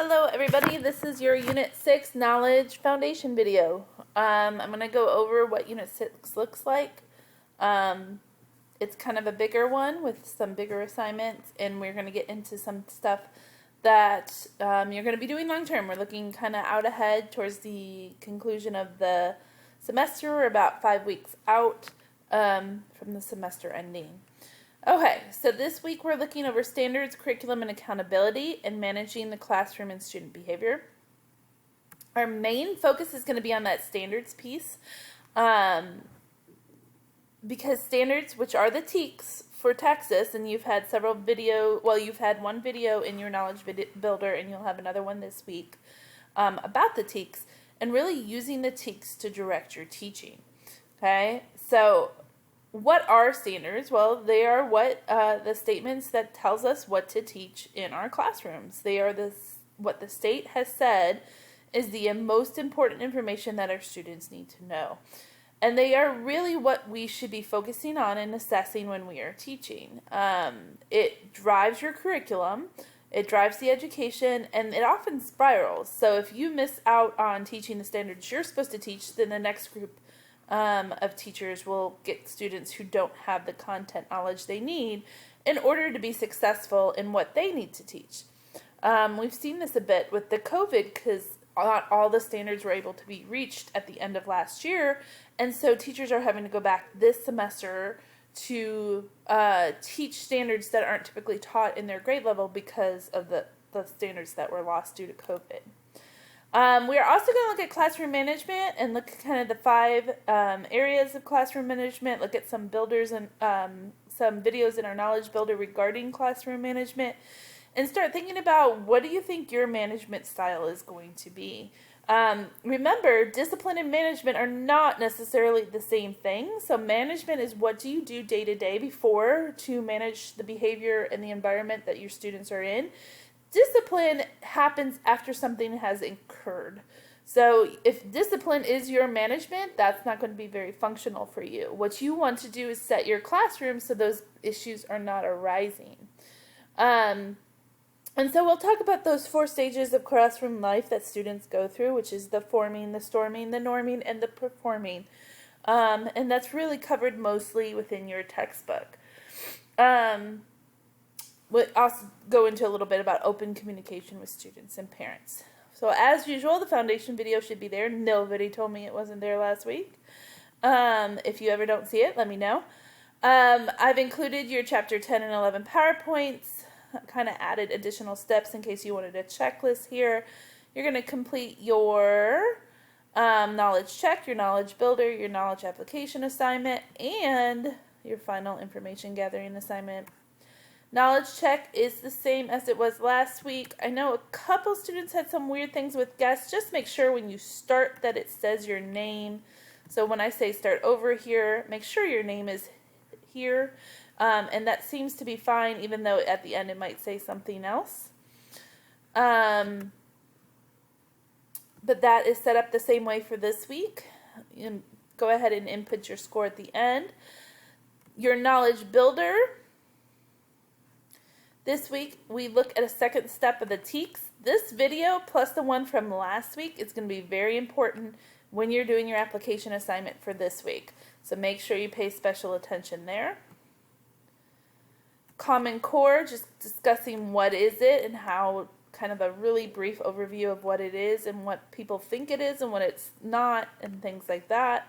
Hello everybody, this is your Unit 6 Knowledge Foundation video. I'm going to go over what Unit 6 looks like. It's kind of a bigger one with some bigger assignments, and we're going to get into some stuff that you're going to be doing long term. We're looking kind of out ahead towards the conclusion of the semester. We're about 5 weeks out from the semester ending. Okay, so this week we're looking over standards, curriculum, and accountability and managing the classroom and student behavior. Our main focus is going to be on that standards piece because standards, which are the Teaks for Texas, and you've had you've had one video in your knowledge builder, and you'll have another one this week about the Teaks, and really using the Teaks to direct your teaching. Okay, so what are standards? Well, they are the statements that tells us what to teach in our classrooms. They are what the state has said is the most important information that our students need to know. And they are really what we should be focusing on and assessing when we are teaching. It drives your curriculum, it drives the education, and it often spirals. So if you miss out on teaching the standards you're supposed to teach, then the next group of teachers will get students who don't have the content knowledge they need in order to be successful in what they need to teach. We've seen this a bit with the COVID because not all the standards were able to be reached at the end of last year, and so teachers are having to go back this semester to teach standards that aren't typically taught in their grade level because of the standards that were lost due to COVID. We are also going to look at classroom management and look at kind of the 5 areas of classroom management, look at some builders and some videos in our knowledge builder regarding classroom management, and start thinking about what do you think your management style is going to be. Remember, discipline and management are not necessarily the same thing. So management is what do you do day to day before to manage the behavior and the environment that your students are in. Discipline happens after something has occurred. So if discipline is your management, that's not going to be very functional for you. What you want to do is set your classroom so those issues are not arising. And so we'll talk about those 4 stages of classroom life that students go through, which is the forming, the storming, the norming, and the performing. And that's really covered mostly within your textbook. We'll also go into a little bit about open communication with students and parents. So as usual, the foundation video should be there. Nobody told me it wasn't there last week. If you ever don't see it, let me know. I've included your chapter 10 and 11 PowerPoints. Kind of added additional steps in case you wanted a checklist here. You're going to complete your knowledge check, your knowledge builder, your knowledge application assignment, and your final information gathering assignment. Knowledge check is the same as it was last week. I know a couple students had some weird things with guests. Just make sure when you start that it says your name. So when I say start over here, make sure your name is here. And that seems to be fine, even though at the end it might say something else. But that is set up the same way for this week. You go ahead and input your score at the end. Your knowledge builder. This week, we look at a second step of the Teaks. This video, plus the one from last week, is going to be very important when you're doing your application assignment for this week. So make sure you pay special attention there. Common Core, just discussing what is it and how, kind of a really brief overview of what it is and what people think it is and what it's not and things like that.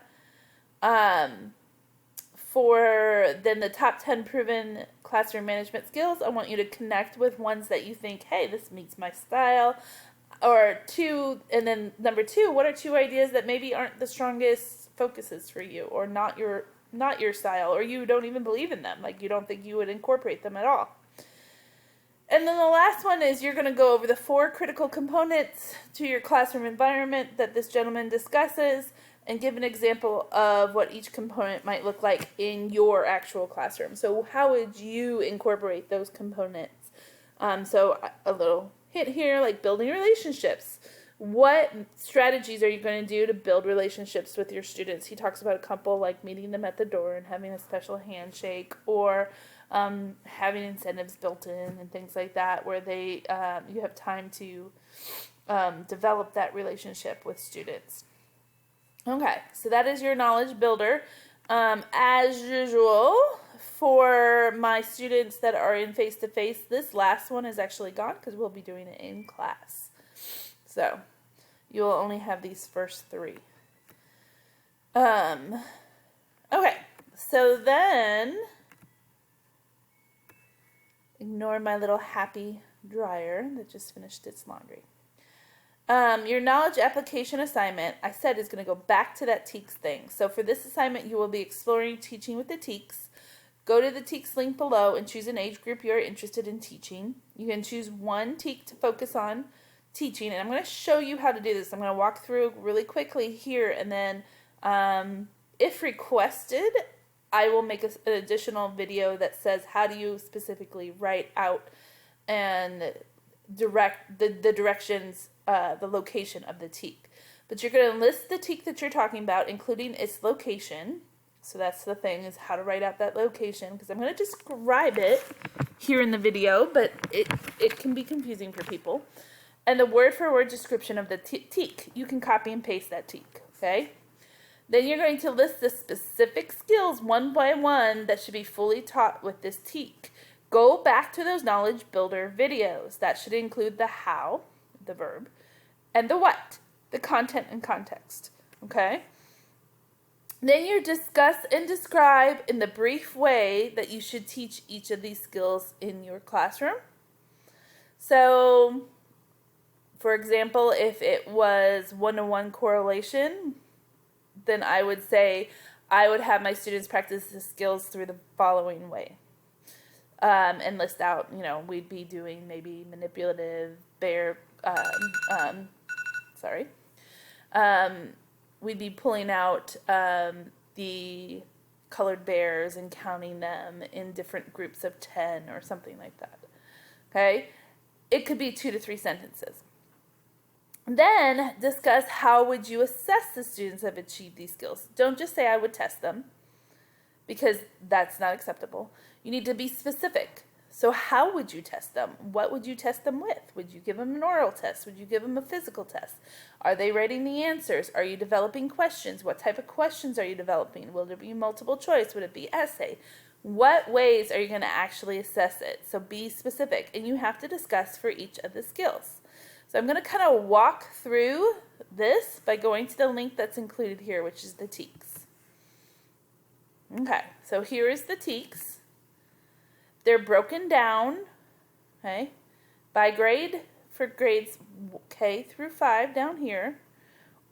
For then the top 10 proven classroom management skills, I want you to connect with ones that you think, hey, this meets my style. Or 2, and then number 2, what are 2 ideas that maybe aren't the strongest focuses for you, or not your style, or you don't even believe in them, like you don't think you would incorporate them at all. And then the last one is you're going to go over the 4 critical components to your classroom environment that this gentleman discusses, and give an example of what each component might look like in your actual classroom. So how would you incorporate those components? So a little hint here, like building relationships. What strategies are you going to do to build relationships with your students? He talks about a couple like meeting them at the door and having a special handshake, or having incentives built in and things like that, where they you have time to develop that relationship with students. Okay, so that is your knowledge builder. As usual, for my students that are in face-to-face, this last one is actually gone because we'll be doing it in class. So you'll only have these first three. Okay, so then, ignore my little happy dryer that just finished its laundry. Your knowledge application assignment, I said, is going to go back to that Teaks thing. So for this assignment, you will be exploring teaching with the Teaks. Go to the Teaks link below and choose an age group you are interested in teaching. You can choose one Teak to focus on teaching, and I'm going to show you how to do this. I'm going to walk through really quickly here, and then if requested, I will make an additional video that says how do you specifically write out and direct the directions, the location of the Teak. But you're going to list the Teak that you're talking about, including its location. So that's the thing, is how to write out that location, because I'm going to describe it here in the video, but it can be confusing for people. And the word-for-word description of the Teak. You can copy and paste that Teak, okay? Then you're going to list the specific skills one by one that should be fully taught with this Teak. Go back to those knowledge builder videos. That should include the how, the verb, and the what, the content and context, okay? Then you discuss and describe in the brief way that you should teach each of these skills in your classroom. So, for example, if it was one-to-one correlation, then I would say I would have my students practice the skills through the following way. And list out, we'd be doing maybe manipulative, we'd be pulling out the colored bears and counting them in different groups of 10 or something like that. Okay? It could be 2 to 3 sentences. Then discuss how would you assess the students have achieved these skills. Don't just say I would test them, because that's not acceptable. You need to be specific. So how would you test them? What would you test them with? Would you give them an oral test? Would you give them a physical test? Are they writing the answers? Are you developing questions? What type of questions are you developing? Will there be multiple choice? Would it be essay? What ways are you going to actually assess it? So be specific, and you have to discuss for each of the skills. So I'm going to kind of walk through this by going to the link that's included here, which is the Teaks. Okay, so here is the Teaks. They're broken down, okay, by grade for grades K through 5 down here,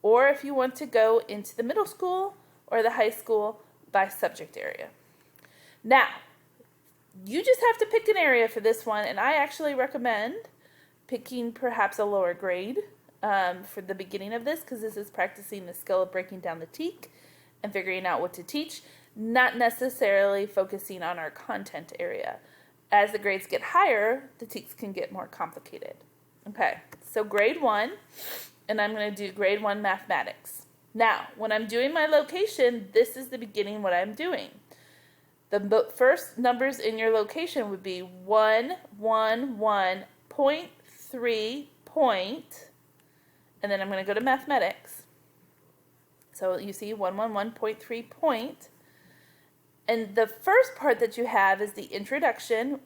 or if you want to go into the middle school or the high school, by subject area. Now, you just have to pick an area for this one, and I actually recommend picking perhaps a lower grade for the beginning of this, because this is practicing the skill of breaking down the Teak and figuring out what to teach, not necessarily focusing on our content area. As the grades get higher, the Teaks can get more complicated. Okay, so grade 1, and I'm going to do grade 1 mathematics. Now, when I'm doing my location, this is the beginning what I'm doing. The first numbers in your location would be 1, 1, 1, 0.3, point, and then I'm going to go to mathematics. So you see 111.3 point. And the first part that you have is the introduction,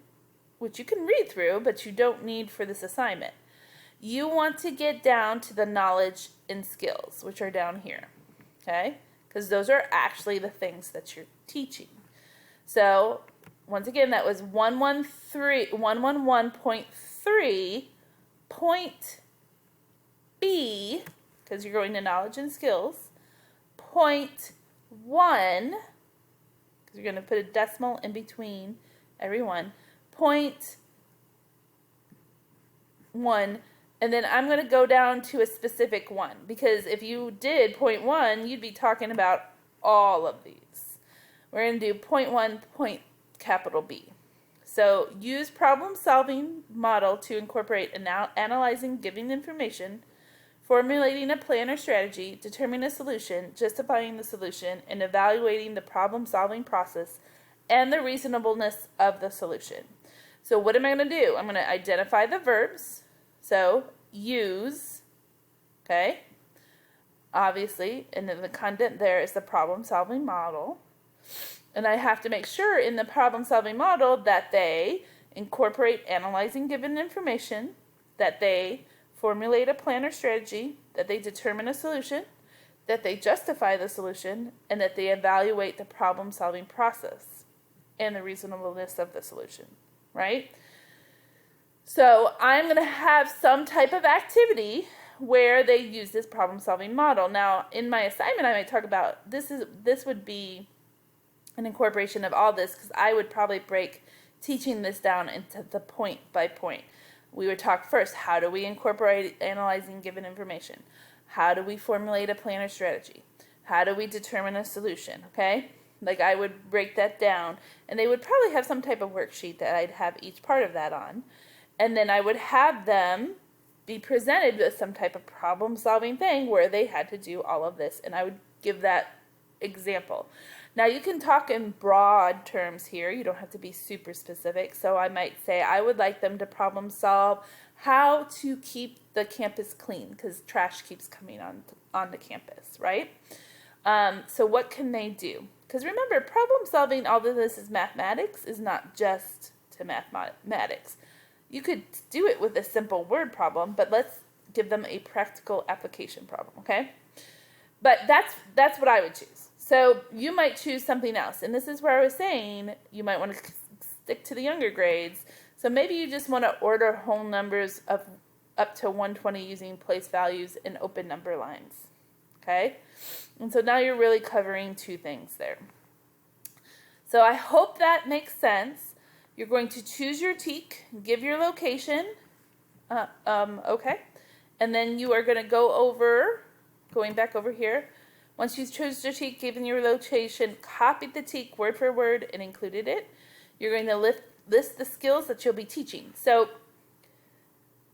which you can read through, but you don't need for this assignment. You want to get down to the knowledge and skills, which are down here, okay? Because those are actually the things that you're teaching. So, once again, that was 111.3, point B, because you're going to knowledge and skills, point 1, because you're going to put a decimal in between every one, point 1, and then I'm going to go down to a specific one, because if you did point 1, you'd be talking about all of these. We're going to do point 1, point capital B. So use problem-solving model to incorporate analyzing, giving information, formulating a plan or strategy, determining a solution, justifying the solution, and evaluating the problem-solving process and the reasonableness of the solution. So what am I going to do? I'm going to identify the verbs. So use, okay, obviously, and then the content there is the problem-solving model. And I have to make sure in the problem-solving model that they incorporate analyzing given information, that they formulate a plan or strategy, that they determine a solution, that they justify the solution, and that they evaluate the problem-solving process and the reasonableness of the solution, right? So I'm going to have some type of activity where they use this problem-solving model. Now, in my assignment, I might talk about this would be an incorporation of all this, because I would probably break teaching this down into the point by point. We would talk first, how do we incorporate analyzing given information? How do we formulate a plan or strategy? How do we determine a solution, okay? Like, I would break that down, and they would probably have some type of worksheet that I'd have each part of that on. And then I would have them be presented with some type of problem-solving thing where they had to do all of this, and I would give that example. Now, you can talk in broad terms here. You don't have to be super specific. So I might say I would like them to problem solve how to keep the campus clean, because trash keeps coming on the campus, right? So what can they do? Because remember, problem solving, although this is mathematics, is not just to mathematics. You could do it with a simple word problem, but let's give them a practical application problem, okay? But that's what I would choose. So you might choose something else. And this is where I was saying you might want to stick to the younger grades. So maybe you just want to order whole numbers of up to 120 using place values and open number lines. Okay? And so now you're really covering two things there. So I hope that makes sense. You're going to choose your TEAC, give your location. Okay. And then you are going to going back over here. Once you chose your TEAC, given your location, copied the TEAC word for word and included it. You're going to list the skills that you'll be teaching. So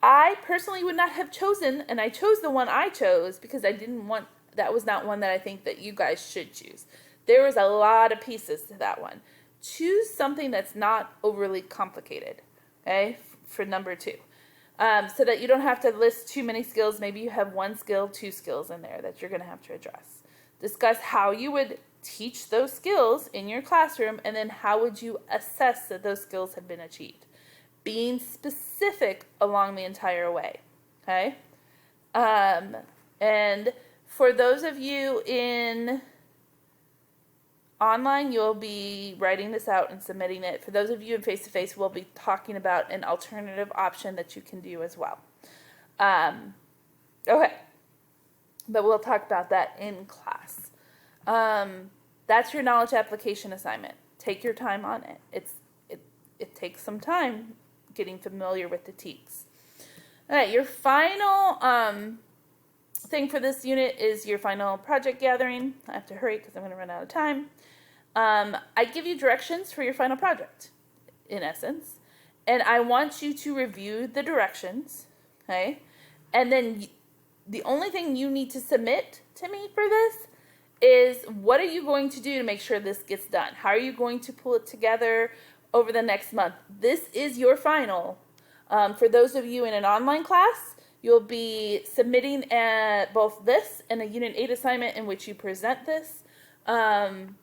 I personally would not have chosen, and I chose the one I chose because that was not one that I think that you guys should choose. There was a lot of pieces to that one. Choose something that's not overly complicated, okay, for number 2. So that you don't have to list too many skills. Maybe you have 1 skill, 2 skills in there that you're going to have to address. Discuss how you would teach those skills in your classroom, and then how would you assess that those skills have been achieved. Being specific along the entire way, okay? And for those of you in online, you'll be writing this out and submitting it. For those of you in face-to-face, we'll be talking about an alternative option that you can do as well. Okay. But we'll talk about that in class. That's your knowledge application assignment. Take your time on it. It takes some time getting familiar with the Teaks. All right, your final thing for this unit is your final project gathering. I have to hurry because I'm going to run out of time. I give you directions for your final project, in essence, and I want you to review the directions, okay? And then the only thing you need to submit to me for this is, what are you going to do to make sure this gets done? How are you going to pull it together over the next month? This is your final. For those of you in an online class, you'll be submitting both this and a Unit 8 assignment in which you present this on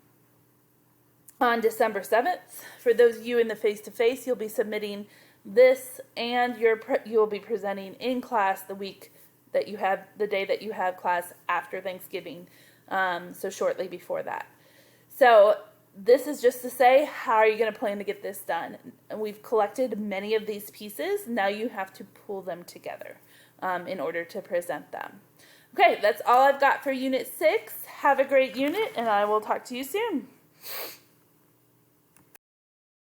December 7th. For those of you in the face-to-face, you'll be submitting this, and you'll be presenting in class the day that you have class after Thanksgiving, so shortly before that. So this is just to say, how are you going to plan to get this done? And we've collected many of these pieces. Now you have to pull them together in order to present them. Okay, that's all I've got for Unit 6. Have a great unit, and I will talk to you soon.